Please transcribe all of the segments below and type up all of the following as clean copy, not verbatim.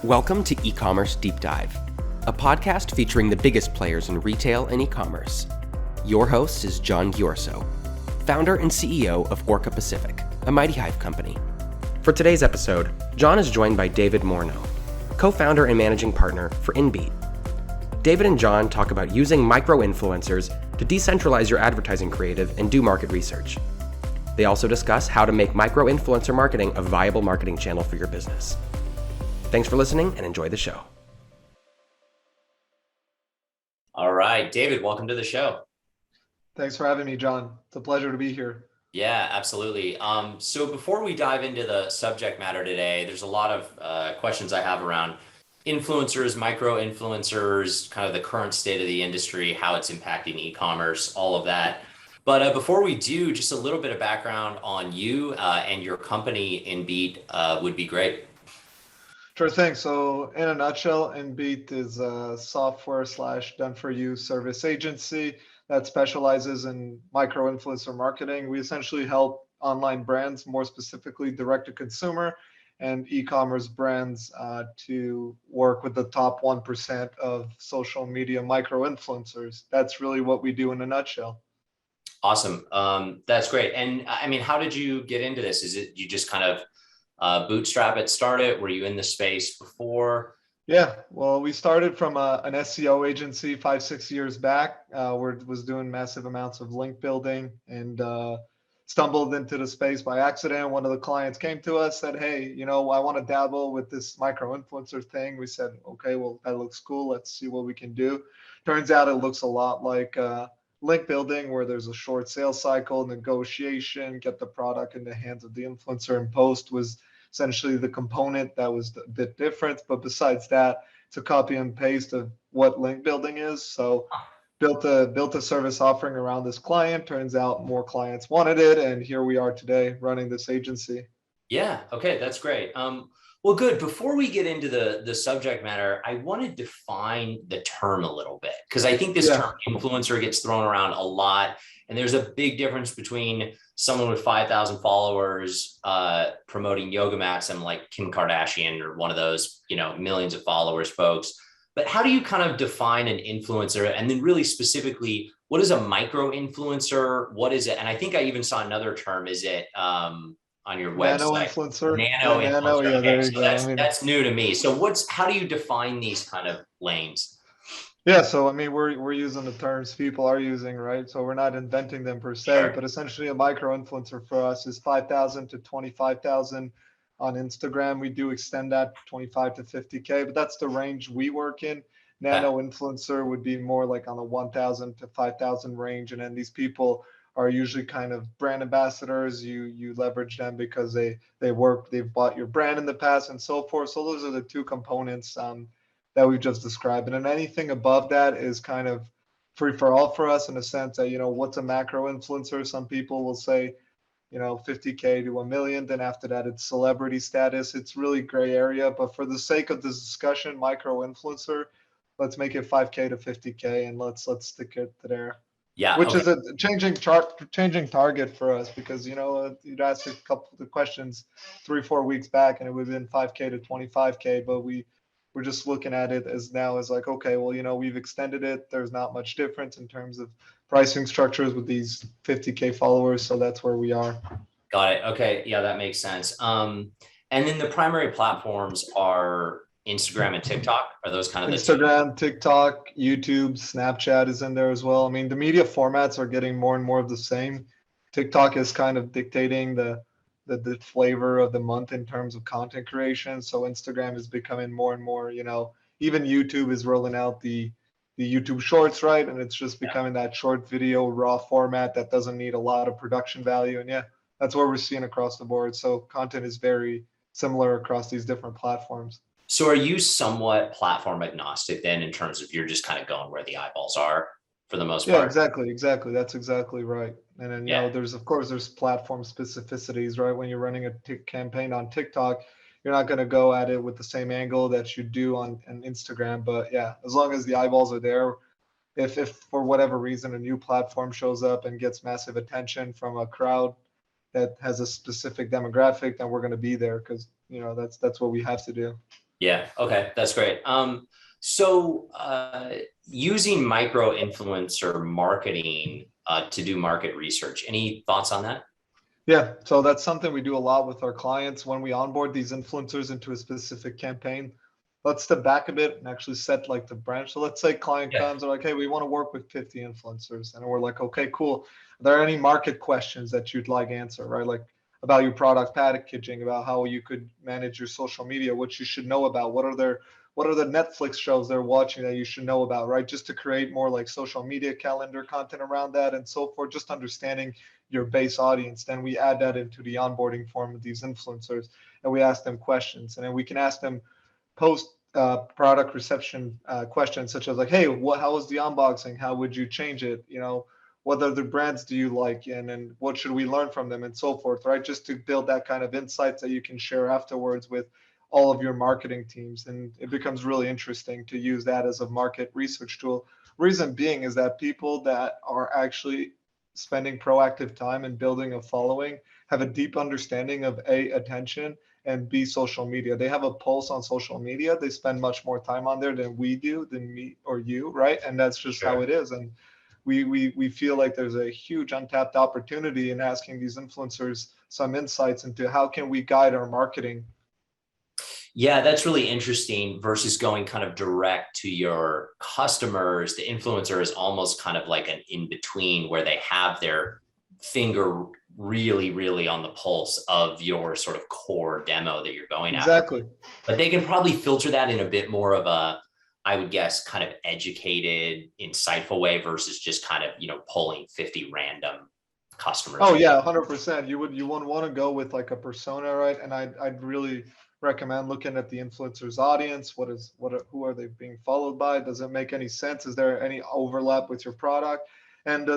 Welcome to eCommerce Deep Dive, a podcast featuring the biggest players in retail and e-commerce. Your host is John Ghiorso, founder and CEO of Orca Pacific, a Mighty Hive company. For today's episode, John is joined by David Morneau, co-founder and managing partner for inBeat. David and John talk about using microinfluencers to decentralize your advertising creative and do market research. They also discuss how to make microinfluencer marketing a viable marketing channel for your business. Thanks for listening and enjoy the show. All right, David, welcome to the show. Thanks for having me, John. It's a pleasure to be here. Yeah, absolutely. So before we dive into the subject matter today, there's a lot of questions I have around influencers, micro-influencers, kind of the current state of the industry, how it's impacting e-commerce, all of that. But before we do, just a little bit of background on you and your company, inBeat, would be great. Sure thing. So in a nutshell, inBeat is a software / done-for-you service agency that specializes in micro-influencer marketing. We essentially help online brands, more specifically direct-to-consumer and e-commerce brands to work with the top 1% of social media micro-influencers. That's really what we do in a nutshell. Awesome. That's great. And I mean, how did you get into this? Is it you just kind of bootstrap it, started? Were you in the space before? Yeah, well, we started from an SEO agency 5-6 years back. Was doing massive amounts of link building and stumbled into the space by accident. One of the clients came to us, said, hey, I want to dabble with this micro-influencer thing. We said, okay, well, that looks cool. Let's see what we can do. Turns out it looks a lot like link building, where there's a short sales cycle, negotiation, get the product in the hands of the influencer, and post was essentially the component that was a bit different. But besides that, it's a copy and paste of what link building is. So built a service offering around this client. Turns out more clients wanted it, and here we are today running this agency. Yeah, okay, that's great. Well, good. Before we get into the subject matter, I want to define the term a little bit, because I think this term influencer gets thrown around a lot. And there's a big difference between someone with 5,000 followers promoting yoga mats and like Kim Kardashian or one of those, millions of followers folks. But how do you kind of define an influencer? And then really specifically, what is a micro influencer? What is it? And I think I even saw another term. Is it on your website? Nano-influencer. Nano-influencer. Yeah, there you go. That's new to me. So how do you define these kind of lanes? Yeah, so I mean, we're using the terms people are using, right? So we're not inventing them per se, but essentially a micro-influencer for us is 5,000 to 25,000 on Instagram. We do extend that 25 to 50K, but that's the range we work in. Nano-influencer would be more like on the 1,000 to 5,000 range, and then these people are usually kind of brand ambassadors. You leverage them because they've bought your brand in the past and so forth. So those are the two components that we've just described. And then anything above that is kind of free for all for us, in a sense that, what's a macro influencer? Some people will say, 50K to 1 million. Then after that, it's celebrity status. It's really gray area. But for the sake of this discussion, micro influencer, let's make it 5K to 50K, and let's stick it to there. Yeah, which is a changing target for us, because you'd asked a couple of the questions 3-4 weeks back, and it would have been 5K to 25K, but we're just looking at it as like, okay, well, we've extended it. There's not much difference in terms of pricing structures with these 50K followers, so that's where we are. Got it. Okay, yeah, that makes sense. And then the primary platforms are Instagram and TikTok. Are those kind of Instagram, TikTok, YouTube, Snapchat is in there as well. I mean, the media formats are getting more and more of the same. TikTok is kind of dictating the flavor of the month in terms of content creation. So Instagram is becoming more and more, even YouTube is rolling out the YouTube Shorts, right? And it's just becoming that short video raw format that doesn't need a lot of production value. And yeah, that's what we're seeing across the board. So content is very similar across these different platforms. So are you somewhat platform agnostic then, in terms of you're just kind of going where the eyeballs are for the most part? Yeah, exactly. That's exactly right. And then, there's platform specificities, right? When you're running a campaign on TikTok, you're not going to go at it with the same angle that you do on Instagram. But yeah, as long as the eyeballs are there, if for whatever reason a new platform shows up and gets massive attention from a crowd that has a specific demographic, then we're going to be there, because that's what we have to do. Yeah. Okay. That's great. So using micro influencer marketing to do market research, any thoughts on that? Yeah, so that's something we do a lot with our clients when we onboard these influencers into a specific campaign. Let's step back a bit and actually set like the branch. So let's say client Yeah. comes, they're like, hey, we want to work with 50 influencers. And we're like, okay, cool. Are there any market questions that you'd like answer, right? Like about your product packaging, about how you could manage your social media, what you should know about, what are the Netflix shows they're watching that you should know about, right? Just to create more like social media calendar content around that and so forth, just understanding your base audience. Then we add that into the onboarding form of these influencers and we ask them questions. And then we can ask them post product reception questions such as like, hey, how was the unboxing? How would you change it? You know, what other brands do you like? And what should we learn from them and so forth, right? Just to build that kind of insights that you can share afterwards with all of your marketing teams. And it becomes really interesting to use that as a market research tool. Reason being is that people that are actually spending proactive time and building a following have a deep understanding of A, attention, and B, social media. They have a pulse on social media. They spend much more time on there than we do, than me or you, right? And that's just how Sure. it is. And we feel like there's a huge untapped opportunity in asking these influencers some insights into how can we guide our marketing. Yeah, that's really interesting versus going kind of direct to your customers. The influencer is almost kind of like an in between where they have their finger really, really on the pulse of your sort of core demo that you're going after. Exactly. But they can probably filter that in a bit more of a, I would guess, kind of educated, insightful way versus just kind of, pulling 50 random customers. Oh yeah, 100%. You wouldn't want to go with like a persona, right? And I'd really recommend looking at the influencer's audience. Who are they being followed by? Does it make any sense? Is there any overlap with your product? And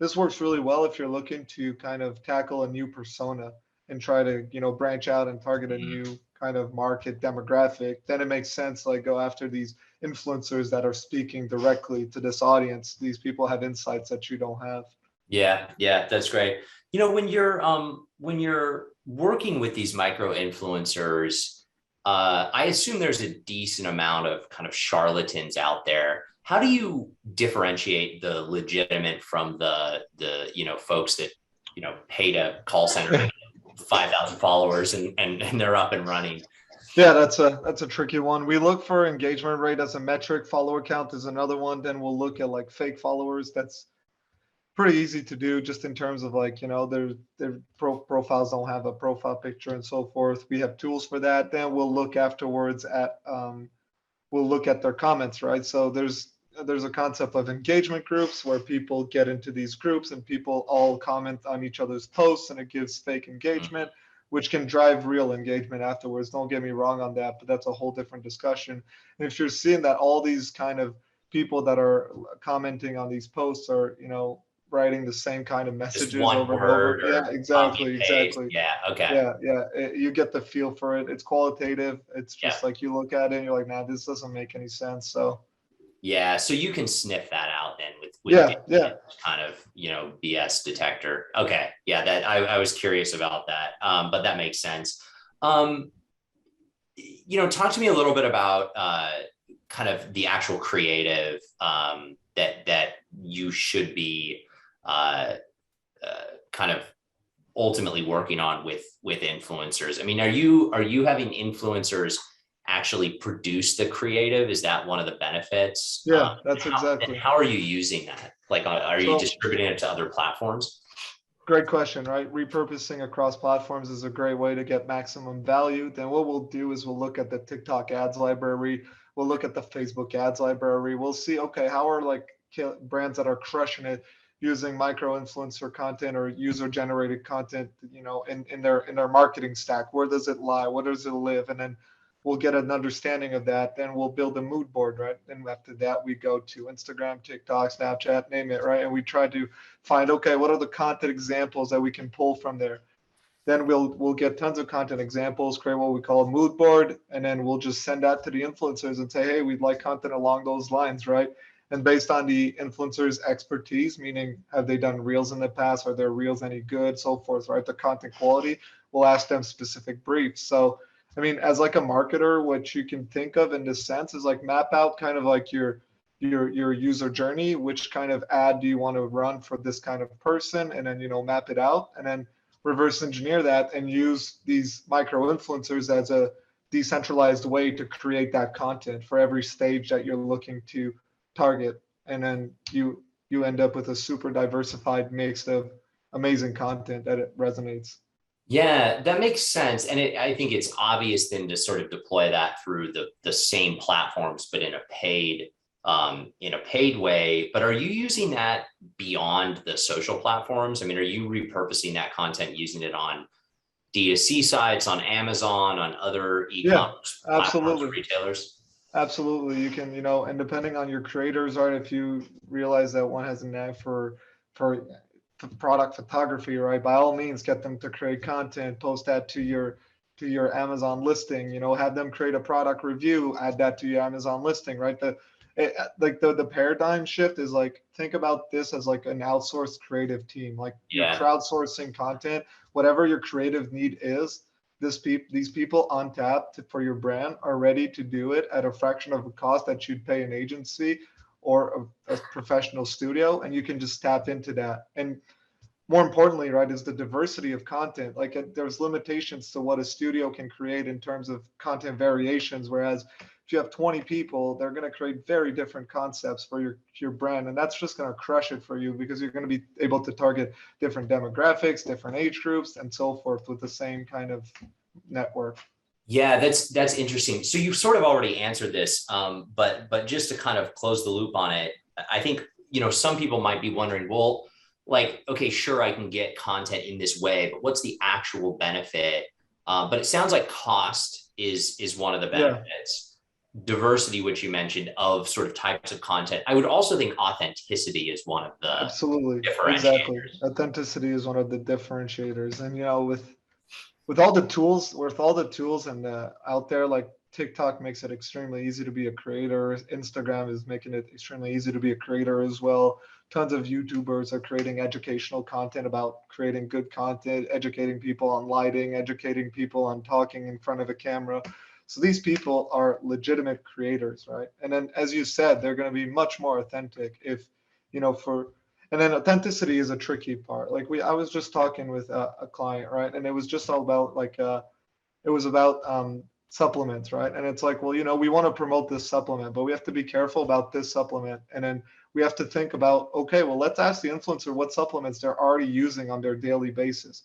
this works really well if you're looking to kind of tackle a new persona and try to, branch out and target a new kind of market demographic. Then it makes sense like go after these influencers that are speaking directly to this audience. These people have insights that you don't have. Yeah, that's great. When you're working with these micro influencers, I assume there's a decent amount of kind of charlatans out there. How do you differentiate the legitimate from the folks that paid a call center to 5,000 followers and they're up and running? Yeah, that's a tricky one. We look for engagement rate as a metric. Follower count is another one. Then we'll look at like fake followers. That's pretty easy to do just in terms of like, their profiles don't have a profile picture and so forth. We have tools for that. Then we'll look afterwards at we'll look at their comments, right? So there's a concept of engagement groups where people get into these groups and people all comment on each other's posts and it gives fake engagement, which can drive real engagement afterwards. Don't get me wrong on that, but that's a whole different discussion. And if you're seeing that all these kind of people that are commenting on these posts are, writing the same kind of messages over and over. Yeah, exactly. Yeah, okay. Yeah. You get the feel for it. It's qualitative. It's just like you look at it and you're like, nah, this doesn't make any sense. So yeah, so you can sniff that out then with yeah kind of BS detector. Okay, yeah, that I was curious about that, but that makes sense. Talk to me a little bit about kind of the actual creative that you should be kind of ultimately working on with influencers. I mean, are you having influencers actually produce the creative? Is that one of the benefits? Yeah, that's exactly. How are you using that? Like, are you distributing it to other platforms? Great question, right? Repurposing across platforms is a great way to get maximum value. Then what we'll do is we'll look at the TikTok ads library. We'll look at the Facebook ads library. We'll see, okay, how are like brands that are crushing it using micro influencer content or user generated content, in their marketing stack. Where does it lie? Where does it live? And then we'll get an understanding of that. Then we'll build a mood board, right? And after that, we go to Instagram, TikTok, Snapchat, name it, right? And we try to find, okay, what are the content examples that we can pull from there? Then we'll get tons of content examples, create what we call a mood board, and then we'll just send that to the influencers and say, hey, we'd like content along those lines, right? And based on the influencer's expertise, meaning have they done reels in the past? Are their reels any good? So forth, right? The content quality, we'll ask them specific briefs. So I mean, as like a marketer, what you can think of in this sense is like map out kind of like your user journey, which kind of ad do you want to run for this kind of person, and then map it out, and then reverse engineer that and use these micro influencers as a decentralized way to create that content for every stage that you're looking to target. And then you end up with a super diversified mix of amazing content that it resonates. Yeah, that makes sense. And I think it's obvious then to sort of deploy that through the same platforms, but in a paid way. But are you using that beyond the social platforms? I mean, are you repurposing that content, using it on D2C sites, on Amazon, on other e-commerce platforms, retailers? Absolutely. You can, and depending on your creators, right, if you realize that one has a knack for product photography, right, by all means get them to create content, post that to your Amazon listing, have them create a product review, add that to your Amazon listing, right? The paradigm shift is like, think about this as like an outsourced creative team, like you're crowdsourcing content, whatever your creative need is. These people on tap for your brand are ready to do it at a fraction of the cost that you'd pay an agency or a professional studio, and you can just tap into that. And more importantly, right, is the diversity of content. Like there's limitations to what a studio can create in terms of content variations, whereas if you have 20 people, they're going to create very different concepts for your brand, and that's just going to crush it for you because you're going to be able to target different demographics, different age groups, and so forth with the same kind of network. Yeah, that's interesting. So you've sort of already answered this, but just to kind of close the loop on it, I think some people might be wondering, well, like, okay, sure, I can get content in this way, but what's the actual benefit? But it sounds like cost is one of the benefits. Diversity, which you mentioned, of sort of types of content. I would also think authenticity is one of the differentiators. Exactly. Authenticity is one of the differentiators. And with all the tools and out there, like TikTok makes it extremely easy to be a creator. Instagram is making it extremely easy to be a creator as well. Tons of YouTubers are creating educational content about creating good content, educating people on lighting, educating people on talking in front of a camera. So these people are legitimate creators, right? And then, as you said, they're going to be much more authentic and then authenticity is a tricky part. Like I was just talking with a client, right? And it was just all about it was about supplements, right? And it's like, well, we want to promote this supplement, but we have to be careful about this supplement. And then we have to think about, okay, well, let's ask the influencer what supplements they're already using on their daily basis.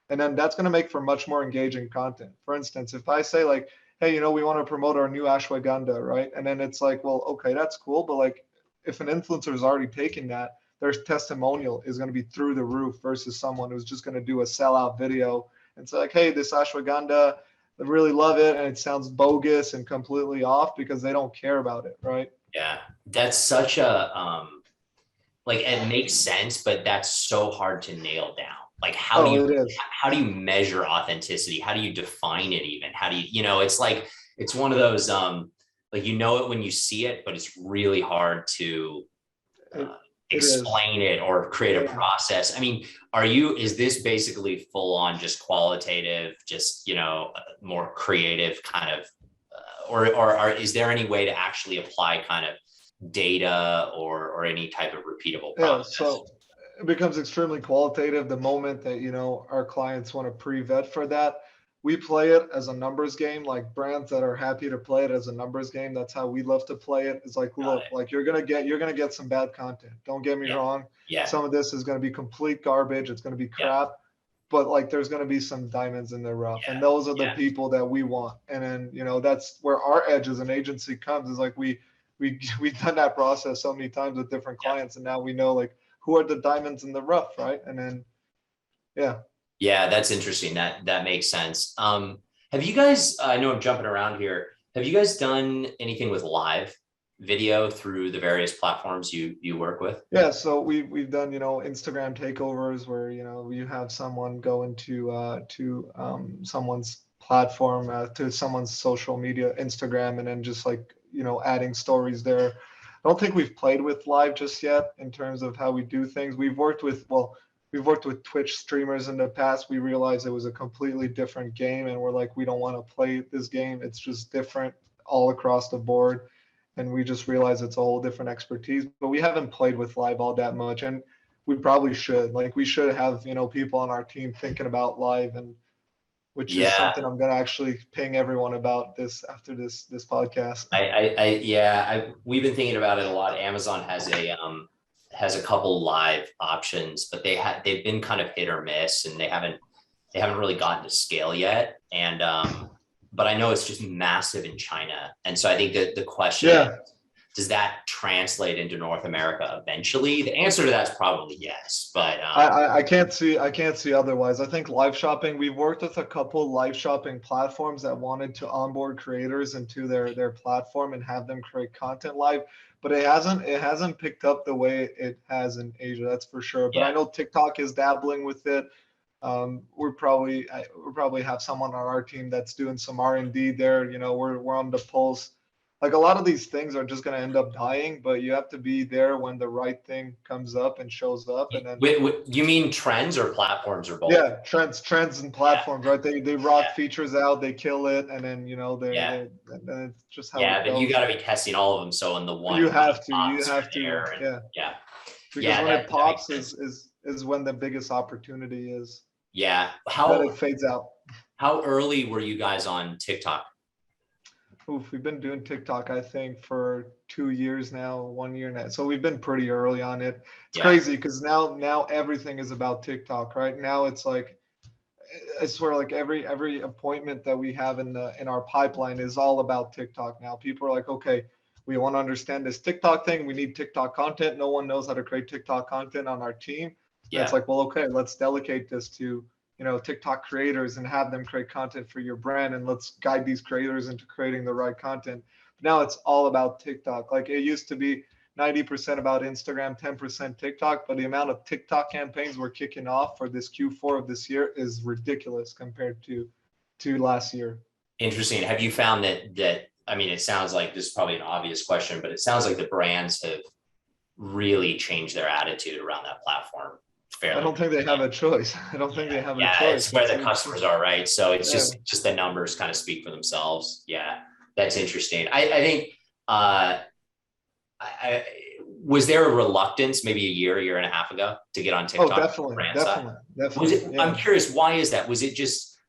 And then that's going to make for much more engaging content. For instance, if I say like, hey, we want to promote our new ashwagandha, right? And then it's like, well, okay, that's cool. But like, if an influencer is already taking that, their testimonial is going to be through the roof versus someone who's just going to do a sellout video and say like, hey, this ashwagandha, I really love it. And it sounds bogus and completely off because they don't care about it, right? Yeah, that's such a, like, it makes sense, but that's so hard to nail down. Like, how do you measure authenticity? How do you define it even? How do you, it's like, it's one of those, like, it when you see it, but it's really hard to explain it or create a process. I mean, is this basically full on just qualitative, just, more creative kind of, or is there any way to actually apply kind of data or any type of repeatable process? Yeah, so it becomes extremely qualitative the moment that our clients want to pre-vet for that. We play it as a numbers game, like brands that are happy to play it as a numbers game. That's how we love to play it. It's like, look, like you're gonna get some bad content. Don't get me wrong. Yeah. Some of this is gonna be complete garbage. It's gonna be crap. But like there's gonna be some diamonds in the rough. And those are the people that we want. And then, that's where our edge as an agency comes, is like we've done that process so many times with different clients, and now we know like who are the diamonds in the rough, right? And then Yeah, that's interesting. That makes sense. Have you guys, I know I'm jumping around here. Have you guys done anything with live video through the various platforms you work with? Yeah, so we've done, Instagram takeovers where, you have someone go into someone's platform, to someone's social media, Instagram, and then just like, adding stories there. I don't think we've played with live just yet in terms of how we do things. We've worked with, we've worked with Twitch streamers in the past. We realized it was a completely different game, and we're like, we don't want to play this game. It's just different all across the board. And we just realized it's a whole different expertise. But we haven't played with live all that much, and we probably should. Like, we should have, people on our team thinking about live, and which is something I'm gonna actually ping everyone about this after this podcast. We've been thinking about it a lot. Amazon has a couple live options, but they've been kind of hit or miss, and they haven't really gotten to scale yet. And but I know it's just massive in China, and so I think that the question is, does that translate into North America eventually? The answer to that is probably yes, but I can't see otherwise. I think live shopping, we've worked with a couple live shopping platforms that wanted to onboard creators into their platform and have them create content live, but it hasn't picked up the way it has in Asia, that's for sure. But I know TikTok is dabbling with it. We'll probably have someone on our team that's doing some R&D there. We're on the pulse. Like, a lot of these things are just going to end up dying, but you have to be there when the right thing comes up and shows up. And then, you mean trends or platforms or both? Yeah, trends and platforms, right? They rock features out, they kill it, and then and it's just how. Yeah, but you got to be testing all of them. So in the one, you have to, because when it pops is when the biggest opportunity is. Yeah, then it fades out. How early were you guys on TikTok? We've been doing TikTok, I think, for 2 years now, 1 year now. So we've been pretty early on it. It's crazy because now everything is about TikTok, right? Now it's like, I swear, like every appointment that we have in our pipeline is all about TikTok now. People are like, okay, we want to understand this TikTok thing. We need TikTok content. No one knows how to create TikTok content on our team. And it's like, well, okay, let's delegate this to TikTok creators and have them create content for your brand, and let's guide these creators into creating the right content. But now it's all about TikTok. Like, it used to be 90% about Instagram, 10% TikTok, but the amount of TikTok campaigns we're kicking off for this Q4 of this year is ridiculous compared to last year. Interesting. Have you found that I mean, it sounds like this is probably an obvious question, but it sounds like the brands have really changed their attitude around that platform. I don't think they have a choice. I don't think they have a choice. Yeah, it's where the customers are, right? So it's just the numbers kind of speak for themselves. Yeah, that's interesting. I think was there a reluctance maybe a year and a half ago to get on TikTok? Oh, definitely. I'm curious, why is that? Was it just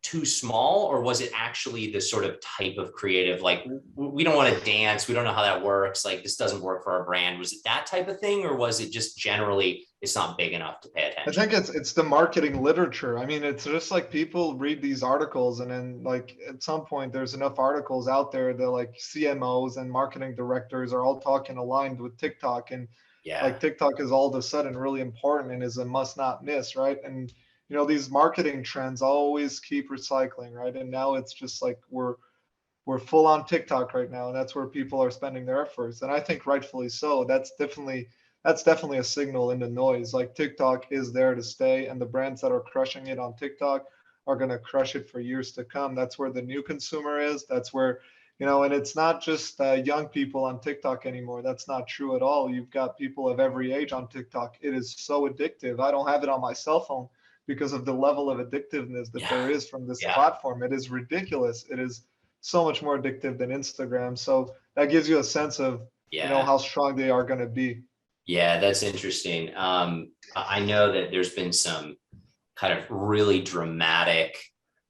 too small, or was it actually the sort of type of creative, like, we don't want to dance, we don't know how that works, like, this doesn't work for our brand? Was it that type of thing, or was it just generally it's not big enough to pay attention? I think it's the marketing literature. I mean, it's just like people read these articles, and then, like, at some point there's enough articles out there that, like, CMOs and marketing directors are all talking aligned with TikTok, and like, TikTok is all of a sudden really important and is a must not miss, right? And these marketing trends always keep recycling, right? And now it's just like we're full on TikTok right now, and that's where people are spending their efforts. And I think rightfully so. That's definitely a signal in the noise. Like, TikTok is there to stay, and the brands that are crushing it on TikTok are going to crush it for years to come. That's where the new consumer is. That's where, and it's not just young people on TikTok anymore. That's not true at all. You've got people of every age on TikTok. It is so addictive. I don't have it on my cell phone because of the level of addictiveness that there is from this platform. It is ridiculous. It is so much more addictive than Instagram. So that gives you a sense of, how strong they are going to be. Yeah, that's interesting. I know that there's been some kind of really dramatic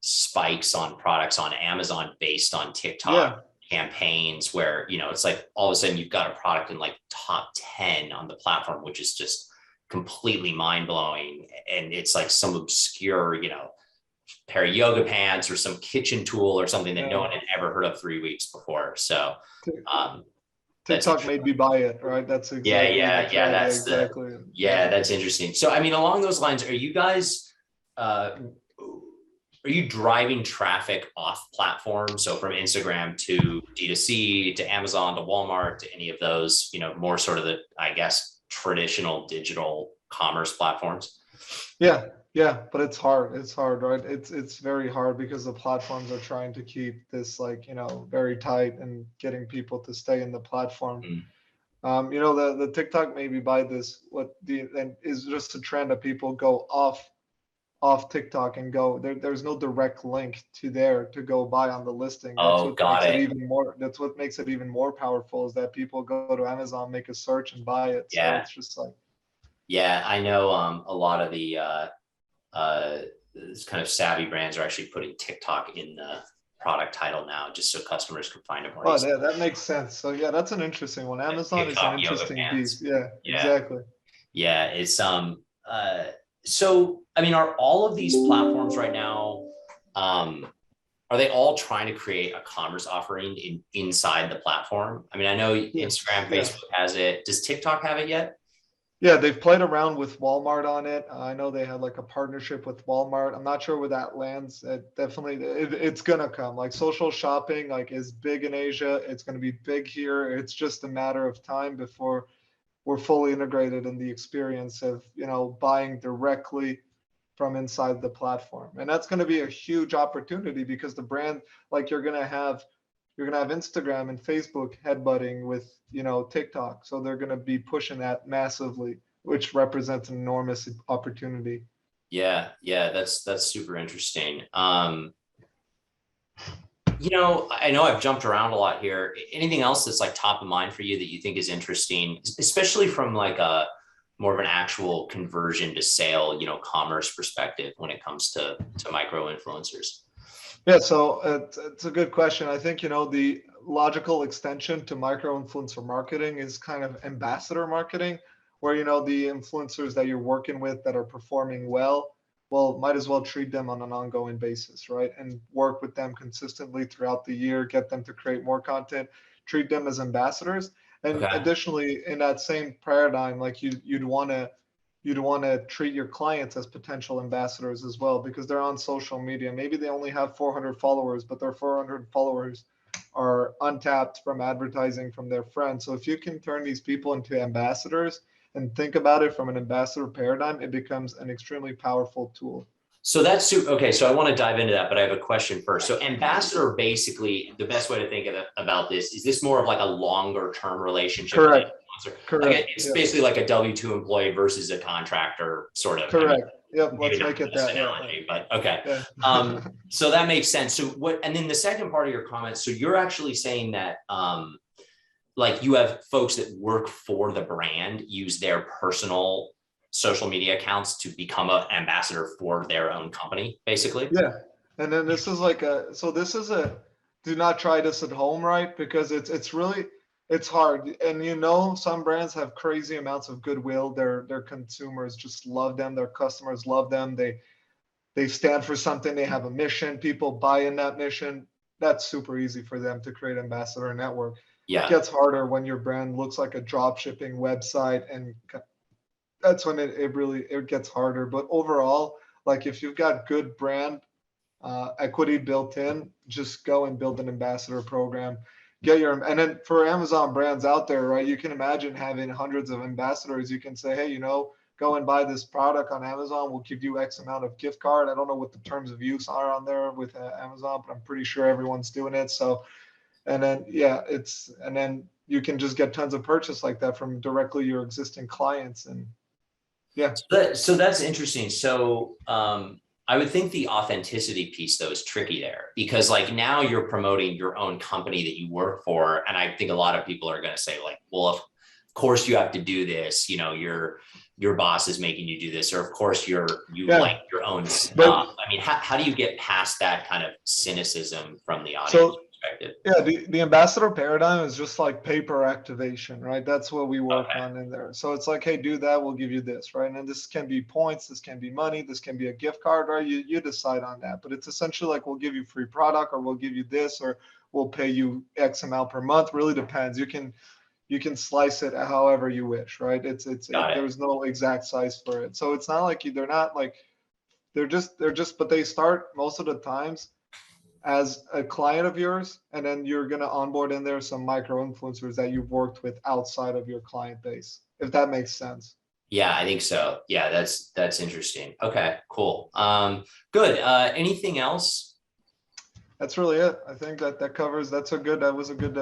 spikes on products on Amazon based on TikTok campaigns where, it's like all of a sudden you've got a product in like top 10 on the platform, which is just completely mind-blowing, and it's like some obscure pair of yoga pants or some kitchen tool or something that no one had ever heard of 3 weeks before. So TikTok made me buy it, right? That's exactly that's interesting. So I mean, along those lines, are you guys are you driving traffic off platform, so from Instagram to D2C to Amazon to Walmart to any of those more sort of the, I guess, traditional digital commerce platforms? But it's hard, right? It's very hard because the platforms are trying to keep this, like, very tight and getting people to stay in the platform. The TikTok maybe by this, and is just a trend that people go off TikTok and go there's no direct link to there to go buy on the listing. Oh, got it. That's what makes it even more powerful, is that people go to Amazon, make a search and buy it. So Yeah. it's just like, Yeah, I know a lot of the this kind of savvy brands are actually putting TikTok in the product title now, just so customers can find it more oh easily. yeah, that makes sense. So yeah, that's an interesting one. Amazon is an TikTok yoga interesting pants. beast. Yeah, Yeah. exactly. Yeah, it's so I mean, are all of these platforms right now, are they all trying to create a commerce offering inside the platform? I mean, I know Instagram, Yeah. Facebook has it. Does TikTok have it yet? Yeah, they've played around with Walmart on it. I know they had like a partnership with Walmart. I'm not sure where that lands. It's gonna come. Like social shopping, like is big in Asia. It's gonna be big here. It's just a matter of time before we're fully integrated in the experience of, buying directly from inside the platform. And that's going to be a huge opportunity, because the brand, like you're going to have Instagram and Facebook headbutting with, TikTok. So they're going to be pushing that massively, which represents an enormous opportunity. Yeah, that's super interesting. I know I've jumped around a lot here. Anything else that's like top of mind for you that you think is interesting, especially from like a more of an actual conversion to sale, commerce perspective when it comes to micro influencers? Yeah, so it's a good question. I think, the logical extension to micro influencer marketing is kind of ambassador marketing, where, the influencers that you're working with that are performing well, might as well treat them on an ongoing basis, right? And work with them consistently throughout the year, get them to create more content, treat them as ambassadors. And Okay. additionally, in that same paradigm, like you'd want to treat your clients as potential ambassadors as well, because they're on social media. Maybe they only have 400 followers, but their 400 followers are untapped from advertising from their friends. So if you can turn these people into ambassadors and think about it from an ambassador paradigm, it becomes an extremely powerful tool. So that's okay. So I want to dive into that, but I have a question first. So ambassador, basically, the best way to think of it, about this is this more of like a longer term relationship? Correct. Like it's basically like a W-2 employee versus a contractor, sort of. Correct. I mean, yep. Let's make it that analogy, but okay. Yeah. So that makes sense. So and then the second part of your comment, so you're actually saying that like you have folks that work for the brand use their personal social media accounts to become an ambassador for their own company, basically. Yeah. And then this is do not try this at home, right? Because it's hard. And some brands have crazy amounts of goodwill. Their consumers just love them. Their customers love them. They stand for something. They have a mission. People buy in that mission. That's super easy for them to create ambassador network. Yeah. It gets harder when your brand looks like a drop shipping website, and that's when it gets harder. But overall, like if you've got good brand equity built in, just go and build an ambassador program. And then for Amazon brands out there, right? You can imagine having hundreds of ambassadors. You can say, hey, go and buy this product on Amazon. We'll give you X amount of gift card. I don't know what the terms of use are on there with Amazon, but I'm pretty sure everyone's doing it. So, and then you can just get tons of purchase like that from directly your existing clients. And yeah. So that's interesting. So I would think the authenticity piece though is tricky there, because like now you're promoting your own company that you work for. And I think a lot of people are going to say like, well, of course you have to do this. Your boss is making you do this, or of course you like your own stuff. I mean, how do you get past that kind of cynicism from the audience perspective? Yeah, the ambassador paradigm is just like paper activation, right? That's what we work on in there. So it's like, hey, do that, we'll give you this, right? And this can be points, this can be money, this can be a gift card, right? You decide on that. But it's essentially like, we'll give you free product, or we'll give you this, or we'll pay you X amount per month. Really depends. You can slice it however you wish, right? There's no exact size for it. So it's not like but they start most of the times as a client of yours, and then you're going to onboard in there some micro influencers that you've worked with outside of your client base, if that makes sense. Yeah, I think so. Yeah, that's interesting. Okay, cool. Good. Anything else? That's really it. I think that covers. That was a good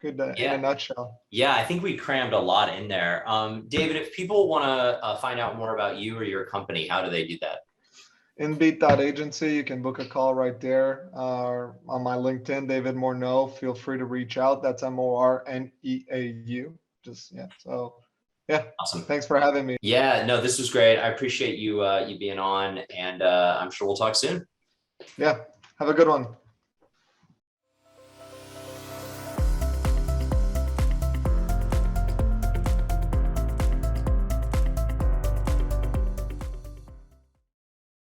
good in a nutshell. Yeah, I think we crammed a lot in there. David, if people want to find out more about you or your company, how do they do that? inBeat.agency, you can book a call right there. On my LinkedIn, David Morneau, feel free to reach out. That's Morneau. Just, yeah. So, yeah. Awesome. Thanks for having me. Yeah, no, this was great. I appreciate you being on, and I'm sure we'll talk soon. Yeah. Have a good one.